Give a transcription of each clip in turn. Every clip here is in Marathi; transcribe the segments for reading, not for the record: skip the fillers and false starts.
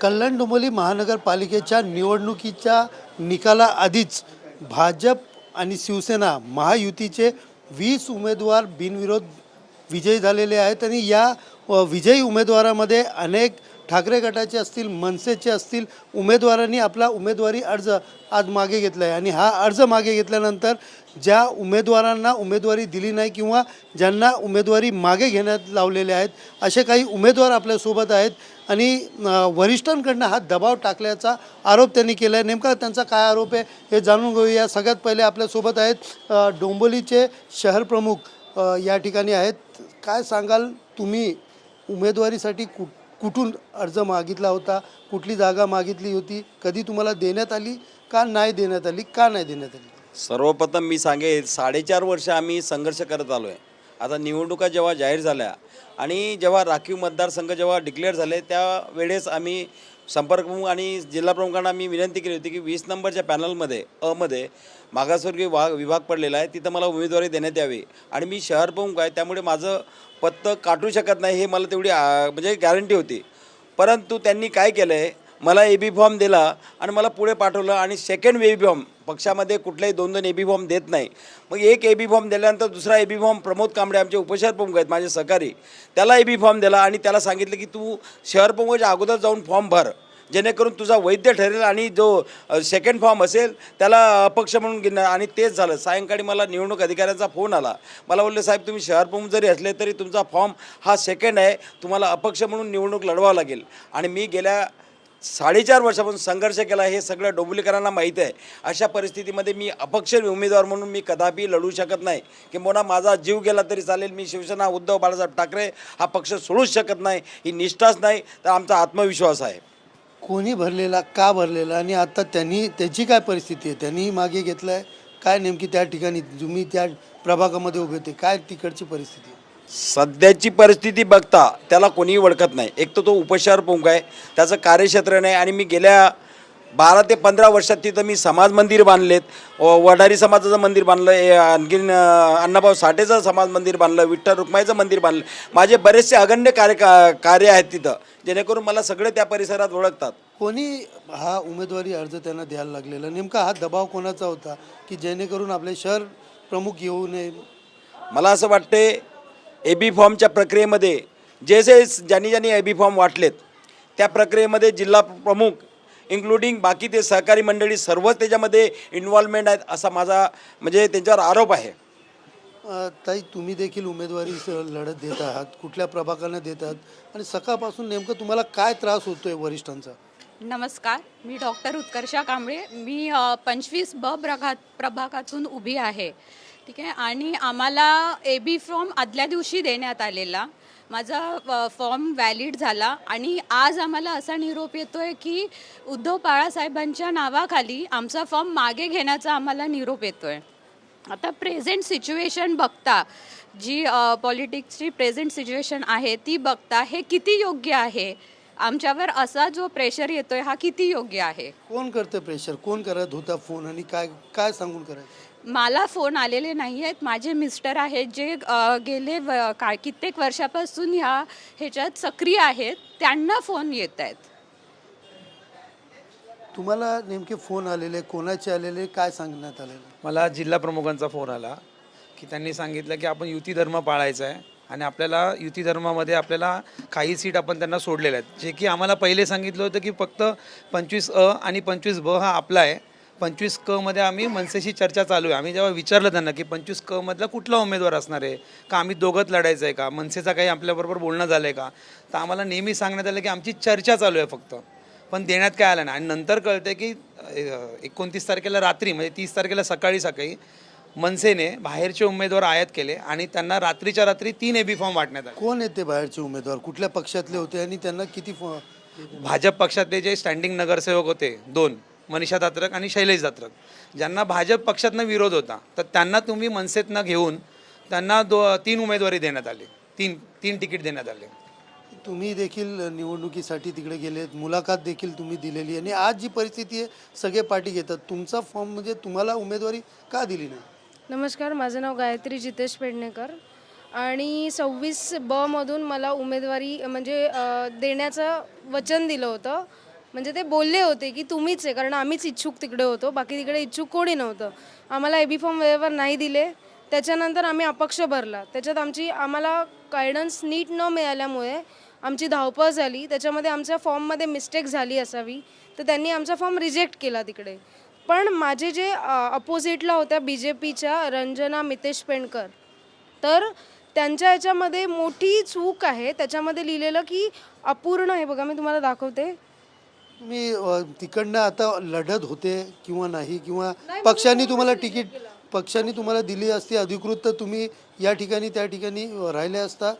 कल्याण डोंबिवली महानगरपालिकेच्या निवडणुकीच्या निकालाआधीच भाजप आणि शिवसेना महायुतीचे 20 उमेदवार बिनविरोध विजयी झालेले आहेत आणि या विजयी उमेदवारामध्ये अनेक ठाकरे गटाचे असतील, मनसेचे असतील उमेदवारांनी आपला उमेदवारी अर्ज आज मागे घेतला आहे आणि हा अर्ज मागे घेतल्यानंतर ज्या उमेदवारांना उमेदवारी दिली नाही किंवा ज्यांना उमेदवारी मागे घेण्यात लावलेले आहेत असे काही उमेदवार आपल्यासोबत आहेत आणि वरिष्ठांकडनं हा दबाव टाकल्याचा आरोप त्यांनी केला आहे। नेमका त्यांचा काय आरोप आहे हे जाणून घेऊया। सगळ्यात पहिले आपल्यासोबत आहेत डोंबिवलीचे शहर प्रमुख या ठिकाणी आहेत। काय सांगाल तुम्ही उमेदवारीसाठी कुठून अर्ज मागितला होता, कुठली जागा मागितली होती, कधी तुम्हाला देण्यात आली का नाही देण्यात आली, का नाही देण्यात आली? सर्वप्रथम मी सांगेन 4.5 वर्ष आम्ही संघर्ष करत आलो आहे। आता निवडणुका जेव्हा जाहीर झाल्या आणि जेव्हा राखीव मतदारसंघ जेव्हा डिक्लेअर झाले त्यावेळेस आम्ही संपर्क प्रमुख आणि जिल्हा प्रमुखांना मी विनंती केली होती की 20 नंबरच्या पॅनलमध्ये मध्ये मागासवर्गीय विभाग पडलेला आहे, तिथं मला उमेदवारी देण्यात यावी आणि मी शहर प्रमुख आहे त्यामुळे माझं पत्तं काटू शकत नाही हे मला तेवढी म्हणजे गॅरंटी होती। परंतु त्यांनी काय केलं आहे, मला ए बी फॉर्म दिला आणि मला पुढे पाठवलं आणि सेकंड ए बी फॉर्म पक्षामध्ये कुठल्याही 2 ए बी फॉर्म देत नाही। मग एक ए बी फॉर्म दिल्यानंतर दुसरा A B form Pramod Kamble आमचे उपशहर प्रमुख आहेत माझे सहकारी, त्याला ए बी फॉर्म दिला आणि त्याला सांगितलं की तू शहर प्रमुखाच्या अगोदर जाऊन फॉर्म भर जेणेकरून तुझा वैध ठरेल आणि जो सेकंड फॉर्म असेल त्याला अपक्ष म्हणून घेणार। आणि तेच झालं। सायंकाळी मला निवडणूक अधिकाऱ्यांचा फोन आला, मला बोलले साहेब तुम्ही शहर प्रमुख जरी असले तरी तुमचा फॉर्म हा सेकंड आहे, तुम्हाला अपक्ष म्हणून निवडणूक लढवावं लागेल। आणि मी गेल्या 4.5 वर्षापासून संघर्ष केला हे सगळं डोंबिवलीकरांना माहीत आहे। अशा परिस्थितीमध्ये मी अपक्ष उमेदवार म्हणून मी कदापि लढू शकत नाही, किंबहुना माझा जीव गेला तरी चालेल, मी शिवसेना उद्धव बाळासाहेब ठाकरे हा पक्ष सोडूच शकत नाही। ही निष्ठाच नाही तर आमचा आत्मविश्वास आहे। कोणी भरलेला, का भरलेला आणि आता त्याची काय परिस्थिती आहे? त्यांनी मागे घेतलं आहे काय? नेमकी त्या ठिकाणी तुम्ही त्या प्रभागामध्ये उभे होते, काय तिकडची परिस्थिती आहे? सध्याची परिस्थिती बघता त्याला कोणीही ओळखत नाही। एक तर तो उपशहर प्रमुख आहे, त्याचं कार्यक्षेत्र नाही आणि मी गेल्या 12 ते 15 वर्षात तिथं मी समाज मंदिर बांधलेत, वडारी समाजाचं मंदिर बांधलं, आणखीन अण्णाभाऊ साठेचं समाज मंदिर बांधलं, विठ्ठल रुक्माईचं मंदिर बांधलं। माझे बरेचसे अगण्य कार्य आहेत तिथं, जेणेकरून मला सगळे त्या परिसरात ओळखतात। कोणी हा उमेदवारी अर्ज त्यांना द्यायला लागलेला? नेमका हा दबाव कोणाचा होता की जेणेकरून आपले शहर प्रमुख येऊ नये? मला असं वाटते ए बी फॉर्मच्या प्रक्रियेमध्ये ज्यांनी ए बी फॉर्म वाटलेत त्या प्रक्रियेमध्ये जिल्हा प्रमुख इन्क्लुडिंग बाकी ते सहकारी मंडळी सर्वच त्याच्यामध्ये इन्व्हॉल्वमेंट आहेत असा माझा म्हणजे त्यांच्यावर आरोप आहे। ताई, तुम्ही देखील उमेदवारी लढत देत आहात, कुठल्या प्रभागाने देत आहात आणि सकाळपासून नेमकं तुम्हाला काय त्रास होतोय वरिष्ठांचा? नमस्कार, मी डॉक्टर उत्कर्षा कांबळे, मी 25 ब प्रभागातून उभी आहे, ठीक आहे। आणि आम्हाला ए बी फॉर्म आदल्या दिवशी देण्यात आलेला, माझा फॉर्म व्हॅलिड झाला आणि आज आम्हाला असा निरोप येतो आहे की उद्धव बाळासाहेबांच्या नावाखाली आमचा फॉर्म मागे घेण्याचा आम्हाला निरोप येतो आहे। आता प्रेझेंट सिच्युएशन बघता, जी पॉलिटिक्सची प्रेझेंट सिच्युएशन आहे ती बघता हे किती योग्य आहे? आमच्यावर असा जो प्रेशर येतोय हा किती योग्य आहे? कोण करतं प्रेशर? कोण करत होता फोन आणि काय काय सांगून करायचं? मला फोन आलेले नाही आहेत, माझे मिस्टर आहेत जे गेले कित्येक वर्षापासून ह्याच्यात सक्रिय आहेत, त्यांना फोन येत आहेत। तुम्हाला नेमके फोन आलेले, कोणाचे आलेले, काय सांगण्यात आलेलं? मला जिल्हा प्रमुखांचा फोन आला की त्यांनी सांगितलं की आपण युती धर्म पाळायचा आहे आणि आपल्याला युती धर्मामध्ये आपल्याला काही सीट आपण त्यांना सोडलेल्या आहेत, जे की आम्हाला पहिले सांगितलं होतं की फक्त 25 आणि 25 हा आपला आहे। 25 मध्ये आम्ही मनसेशी चर्चा चालू आहे। आम्ही जेव्हा विचारलं त्यांना की 25 मधला कुठला उमेदवार असणार आहे का, आम्ही दोघंच लढायचं आहे का, मनसेचा काही आपल्याबरोबर बोलणं झालं आहे का, तर आम्हाला नेहमी सांगण्यात आलं की आमची चर्चा चालू आहे फक्त, पण देण्यात काय आलं नाही। आणि नंतर कळतं की 29 तारखेला रात्री म्हणजे 30 तारखेला सकाळी मनसेने बाहेरचे उमेदवार आयात केले आणि त्यांना रात्रीच्या रात्री 3 ए बी फॉर्म वाटण्यात आले। कोण येते बाहेरचे उमेदवार? कुठल्या पक्षातले होते आणि त्यांना किती भाजप पक्षातले जे स्टँडिंग नगरसेवक होते 2, मनीषा दात्रक आणि शैलेश दात्रक, ज्यांना भाजप पक्षातनं विरोध होता, तर त्यांना तुम्ही मनसेतनं घेऊन त्यांना 3 उमेदवारी देण्यात आली, 3 तिकीट देण्यात आले। तुम्ही देखील निवडणुकीसाठी तिकडे गेलेत, मुलाखत देखील तुम्ही दिलेली आणि आज जी परिस्थिती आहे सगळे पार्टी घेतात, तुमचा फॉर्म म्हणजे तुम्हाला उमेदवारी का दिली नाही? नमस्कार, माझं नाव गायत्री जितेश पेडणेकर आणि 26 ब मधून मला उमेदवारी म्हणजे देण्याचं वचन दिलं होतं म्हणजे ते बोलले होते की तुम्हीच आहे, कारण आम्हीच इच्छुक तिकडे होतो, बाकी तिकडे इच्छुक कोणी नव्हतं. आम्हाला एबी फॉर्म वेळेवर नाही दिले. त्याच्यानंतर आम्ही अपक्ष भरला. त्याच्यात आम्हाला गायडन्स नीट न मिळाल्यामुळे आमची धावपळ झाली. त्याच्यामध्ये आमच्या फॉर्ममध्ये मिस्टेक झाली असावी, तर त्यांनी आमचा फॉर्म रिजेक्ट केला तिकडे. पण माझे जे अपोजिटला होत्या BJPच्या रंजना मितेश पेंडकर, तर त्यांच्या याच्यामध्ये मोठी चूक आहे. त्याच्यामध्ये लिहिलेलं की अपूर्ण, हे बघा मी तुम्हाला दाखवते. तुम्ही तिकडनं आता लढत होते किंवा नाही, किंवा पक्षांनी तुम्हाला पक्षांनी तुम्हाला दिली असती अधिकृत, तर तुम्ही या ठिकाणी त्या ठिकाणी राहिले असता.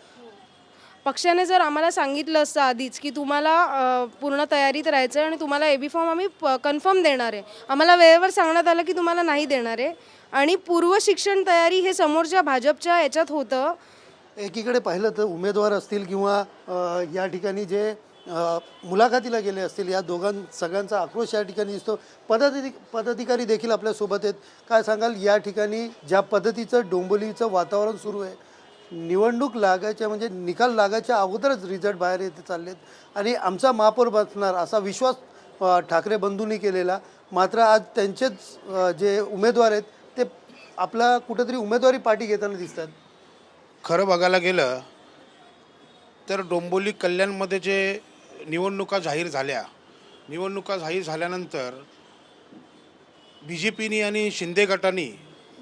पक्षाने जर आम्हाला सांगितलं असतं आधीच की तुम्हाला पूर्ण तयारीत राहायचं आहे आणि तुम्हाला एबी फॉर्म आम्ही कन्फर्म देणार आहे, आम्हाला वेळेवर सांगण्यात आलं की तुम्हाला नाही देणार आहे. आणि पूर्व शिक्षण तयारी हे समोरच्या भाजपच्या याच्यात होतं. एकीकडे पाहिलं तर उमेदवार असतील किंवा या ठिकाणी जे मुलाखतीला गेले असतील, या सगळ्यांचा आक्रोश या ठिकाणी दिसतो. पदाधिकारी देखील आपल्यासोबत आहेत. काय सांगाल, या ठिकाणी ज्या पद्धतीचं डोंबिवलीचं वातावरण सुरू आहे, निवडणूक लागायच्या म्हणजे निकाल लागायच्या अगोदरच रिझल्ट बाहेर येते चाललेत आणि आमचा महापौर बसणार असा विश्वास ठाकरे बंधूंनी केलेला, मात्र आज त्यांचेच जे उमेदवार आहेत ते आपला कुठेतरी उमेदवारी पाठी घेताना दिसतात. खरं बघायला गेलं तर डोंबिवली कल्याणमध्ये जे निवडणुका जाहीर झाल्यानंतर BJPनी आणि शिंदे गटाने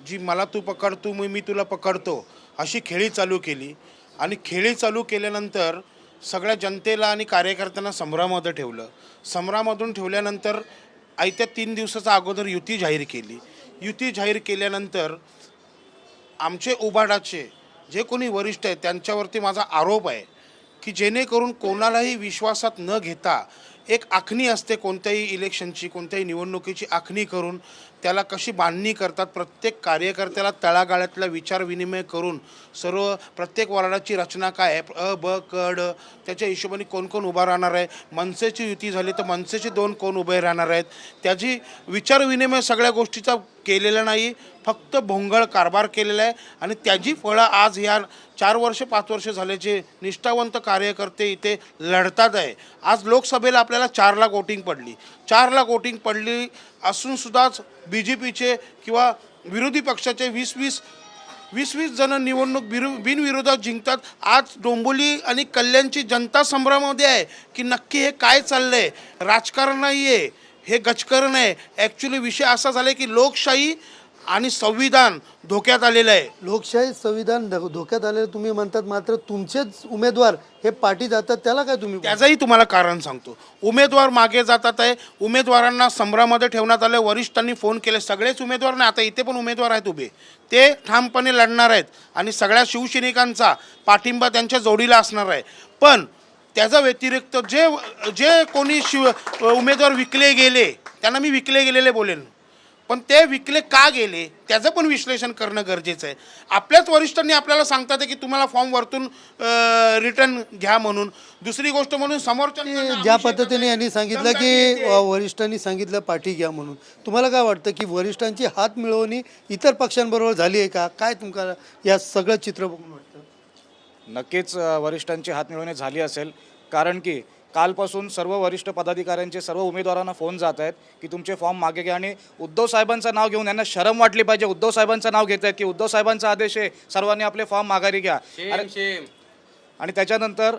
जी मला तू पकड तू मी तुला पकडतो अशी खेळी चालू केली. आणि खेळी चालू केल्यानंतर सगळ्या जनतेला आणि कार्यकर्त्यांना संभ्रमामध्ये ठेवलं. संभ्रमामधून ठेवल्यानंतर आयत्या 3 दिवसाचा अगोदर युती जाहीर केली. युती जाहीर केल्यानंतर आमचे उबाडाचे जे कोणी वरिष्ठ आहेत त्यांच्यावरती माझा आरोप आहे की जेणेकरून कोणालाही विश्वासात न घेता एक आखणी असते कोणत्याही इलेक्शनची, कोणत्याही निवडणुकीची आखणी करून त्याला कशी बांधणी करतात. प्रत्येक कार्यकर्त्याला तळागाळातला विचार विनिमय करून सर्व प्रत्येक वॉर्डाची रचना काय आहे, अ ब क ड, त्याच्या हिशोबाने कोण कोण उभा राहणार आहे. मनसेची युती झाली तर मनसेचे 2 कोण उभे राहणार आहेत, त्याची विचार विनिमय सगळ्या गोष्टीचा केलेला नाही, फक्त भोंगळ कारभार केलेला आहे. आणि त्याची फळं आज ह्या 4 वर्ष 5 वर्ष झाल्याचे निष्ठावंत कार्यकर्ते इथे लढतात आहे. आज लोकसभेला आपल्याला 4 लाख वोटिंग पडली. 4 लाख वोटिंग पडली असूनसुद्धाच BJPचे किंवा विरोधी पक्षाचे 20 जण निवडणूक बिनविरोधात जिंकतात. आज डोंबिवली आणि कल्याणची जनता संभ्रमामध्ये आहे की नक्की हे काय चाललं आहे. राजकारण नाही आहे, हे गजकरण आहे. ॲक्च्युली विषय असा झाला आहे की लोकशाही आणि संविधान धोक्यात आलेलं आहे. लोकशाही संविधान धोक्यात आलेलं तुम्ही म्हणतात, मात्र तुमचेच उमेदवार हे पाठी जातात, त्याला काय तुम्ही? त्याचंही तुम्हाला कारण सांगतो. उमेदवार मागे जातात आहे, उमेदवारांना संभ्रमामध्ये ठेवण्यात आले. वरिष्ठांनी फोन केले, सगळेच उमेदवार नाही, आता इथे पण उमेदवार आहेत उभे, ते ठामपणे लढणार आहेत आणि सगळ्या शिवसैनिकांचा पाठिंबा त्यांच्या जोडीला असणार आहे. पण त्याचा व्यतिरिक्त जे कोणी उमेदवार विकले गेले त्यांना मी विकले गेलेले बोलेन, पण ते विकले का गेले त्याचं पण विश्लेषण करणं गरजेचं आहे. आपल्याच वरिष्ठांनी आपल्याला सांगतात की तुम्हाला फॉर्म वरतून रिटर्न घ्या म्हणून. दुसरी गोष्ट म्हणून समोरच्या ज्या पद्धतीने यांनी सांगितलं की वरिष्ठांनी सांगितलं पाठी घ्या म्हणून, तुम्हाला काय वाटतं की वरिष्ठांची हात मिळवणी इतर पक्षांबरोबर झाली आहे का? काय तुम्हाला या सगळं चित्र बघून वाटतं? नक्कीच वरिष्ठांची हात मिळवणी झाली असेल, कारण की कालपासून सर्व वरिष्ठ पदाधिकाऱ्यांचे सर्व उमेदवारांना फोन जात आहेत की तुमचे फॉर्म मागे घ्या. आणि उद्धव साहेबांचं नाव घेऊन यांना शरम वाटली पाहिजे. उद्धव साहेबांचं नाव घेत आहेत की उद्धव साहेबांचा आदेश आहे सर्वांनी आपले फॉर्म माघारी घ्या. आणि त्याच्यानंतर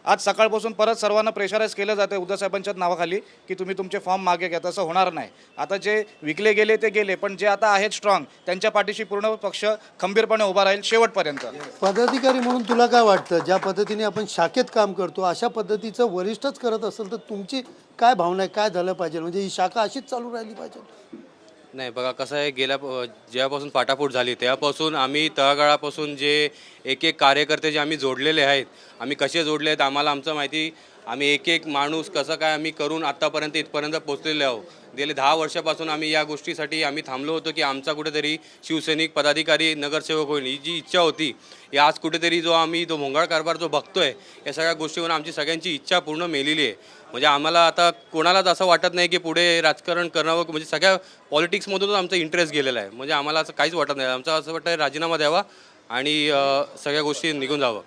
आज सकाळपासून परत सर्वांना प्रेशराईज केलं जातं उद्धव साहेबांच्याच नावाखाली की तुम्ही तुमचे फॉर्म मागे घ्या. तसं होणार नाही. आता जे विकले गेले ते गेले, पण जे आता आहेत स्ट्रॉंग त्यांच्या पाठीशी पूर्ण पक्ष खंबीरपणे उभा राहील शेवटपर्यंत. पदाधिकारी म्हणून तुला काय वाटतं, ज्या पद्धतीने आपण शाखेत काम करतो अशा पद्धतीचं वरिष्ठच करत असेल तर तुमची काय भावना आहे, काय झालं पाहिजे? म्हणजे ही शाखा अशीच चालू राहिली पाहिजे? नाही बघा कसं आहे, जेव्हापासून फाटाफूट झाली तेव्हापासून आम्ही तळागाळापासून जे एक कार्यकर्ते जे आम्ही जोडलेले आहेत, आम्ही कसे जोडले आहेत आम्हाला आमचं माहिती. आम्ही एक माणूस कसं काय आम्ही करून आत्तापर्यंत इथपर्यंत पोचलेलो आहोत. गेले 10 वर्षापासून आम्ही या गोष्टीसाठी आम्ही थांबलो होतो की आमचा कुठेतरी शिवसैनिक पदाधिकारी नगरसेवक होईल ही जी इच्छा होती, ही आज कुठेतरी आम्ही भोंगाळ कारभार बघतोय या सगळ्या गोष्टीवर आमची सगळ्यांची इच्छा पूर्ण मेलेली आहे. म्हणजे आम्हाला आता कोणालाच असं वाटत नाही की पुढे राजकारण करावं, म्हणजे सगळ्या पॉलिटिक्समधूनच आमचा इंटरेस्ट गेलेला आहे. म्हणजे आम्हाला असं काहीच वाटत नाही. आमचं असं वाटतं राजीनामा द्यावा आणि सगळ्या गोष्टी निघून जावं.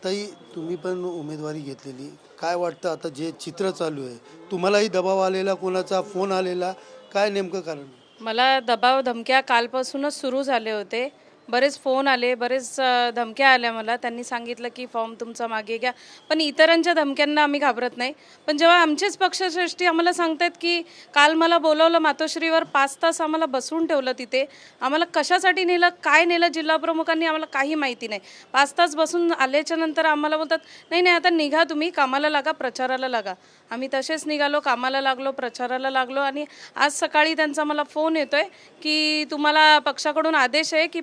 ताई, तुम्ही पण उमेदवारी घेतलेली, काय वाटतं आता जे चित्र चालू आहे, तुम्हालाही दबाव आलेला, कोणाचा फोन आलेला, काय नेमकं कारण? मला दबाव धमक्या कालपासूनच सुरू झाले होते. बरेच फोन आले, बरेच धमक्या आल्या मला. त्यांनी सांगितलं की फॉर्म तुमचा मागे घ्या. पण इतरांच्या धमक्यांना आम्ही घाबरत नाही. पण जेव्हा आमचेच पक्षश्रेष्ठी आम्हाला सांगतात की काल मला बोलवलं मातोश्रीवर, 5 तास आम्हाला बसवून ठेवलं तिथे, आम्हाला कशासाठी नेलं, काय नेलं जिल्हाप्रमुखांनी आम्हाला काही माहिती नाही. 5 तास बसून आल्याच्या नंतर आम्हाला बोलतात नाही नाही आता निघा, तुम्ही कामाला लागा, प्रचाराला लागा. आम्ही तसेच निघालो, कामाला लागलो, प्रचाराला लागलो. आणि आज सकाळी त्यांचा मला फोन येतोय की तुम्हाला पक्षाकडून आदेश आहे की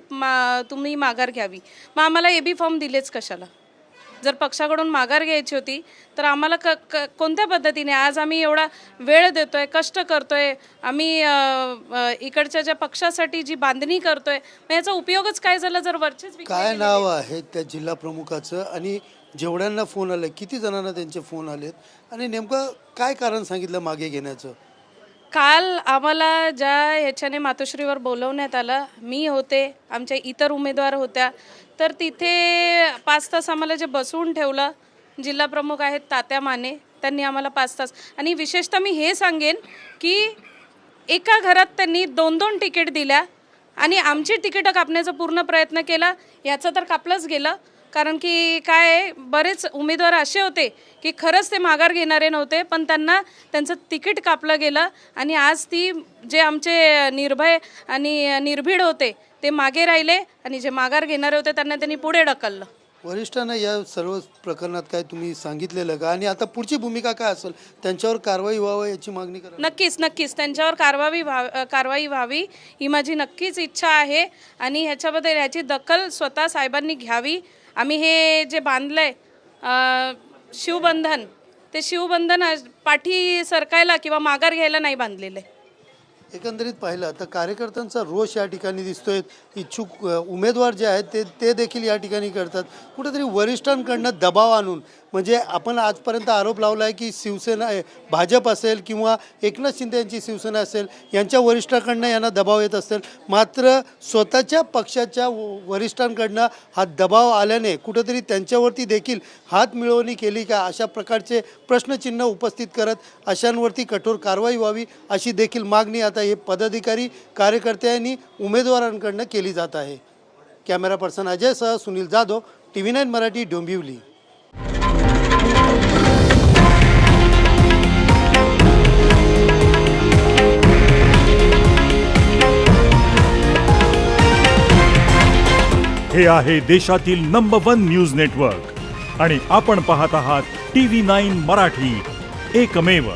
तुम्ही माघार घ्यावी. मग आम्हाला एबी फॉर्म दिलेच कशाला? जर पक्षाकडून माघार घ्यायची होती तर आम्हाला कोणत्या पद्धतीने आज आम्ही एवढा वेळ देतोय, कष्ट करतोय, आम्ही इकडच्या ज्या पक्षासाठी जी बांधणी करतोय, मग याचा उपयोगच काय झाला जर वरचेच काय नाव आहे त्या जिल्हा प्रमुखाचं आणि जेवढ्यांना फोन आले, किती जणांना त्यांचे फोन आलेत आणि नेमकं काय कारण सांगितलं मागे घेण्याचं? काल आम्हाला ज्या ह्याच्याने मातोश्रीवर बोलवण्यात आलं, मी होते, आमच्या इतर उमेदवार होत्या, तर तिथे 5 तास आम्हाला जे बसवून ठेवलं, जिल्हा प्रमुख आहेत तात्या माने, त्यांनी आम्हाला 5 तास. आणि विशेषतः मी हे सांगेन की एका घरात त्यांनी 2-2 तिकीट दिल्या आणि आमची तिकीटं कापण्याचा पूर्ण प्रयत्न केला. याचं तर कापलंच गेलं, कारण की काय बरेच उमेदवार असे होते की खरंच ते माघार घेणारे नव्हते, पण त्यांना त्यांचं तिकीट कापलं गेलं. आणि आज ती जे आमचे निर्भय आणि निर्भीड होते ते मागे राहिले आणि जे माघार घेणारे होते त्यांना त्यांनी पुढे ढकललं. वरिष्ठांना या सर्व प्रकरणात काय तुम्ही सांगितलेलं का आणि आता पुढची भूमिका काय असेल? त्यांच्यावर कारवाई व्हावं याची मागणी करा. नक्कीच त्यांच्यावर कारवाई व्हावी ही माझी नक्कीच इच्छा आहे. आणि ह्याच्याबद्दल ह्याची दखल स्वतः साहेबांनी घ्यावी. आम्ही हे जे बांधलंय शिवबंधन, ते शिवबंधन पाठी सरकायला किंवा माघार घ्यायला नाही बांधलेलं आहे. एकंदरीत पाहिलं तर कार्यकर्त्यांचा रोष या ठिकाणी दिसतोय. इच्छुक उमेदवार जे आहेत ते देखील या ठिकाणी करतात. कुठेतरी वरिष्ठांकडनं दबाव आणून, म्हणजे आपण आजपर्यंत आरोप लावला आहे की शिवसेना भाजप असेल किंवा एकनाथ शिंदे यांची शिवसेना असेल, यांच्या वरिष्ठांकडनं यांना दबाव येत असेल. मात्र स्वतःच्या पक्षाच्या वरिष्ठांकडनं हा दबाव आल्याने कुठेतरी त्यांच्यावरती देखील हात मिळवणी केली का, अशा प्रकारचे प्रश्नचिन्ह उपस्थित करत अशांवरती कठोर कारवाई व्हावी अशी देखील मागणी आता हे पदाधिकारी कार्यकर्त्यांनी उमेदवारांकडनं केली जात आहे. कॅमेरा पर्सन अजयसह सुनील जाधव, TV9 मराठी, डोंबिवली. हे आहे देशातील नंबर 1 न्यूज नेटवर्क आणि आपण पाहत आहात TV9 मराठी, एकमेव.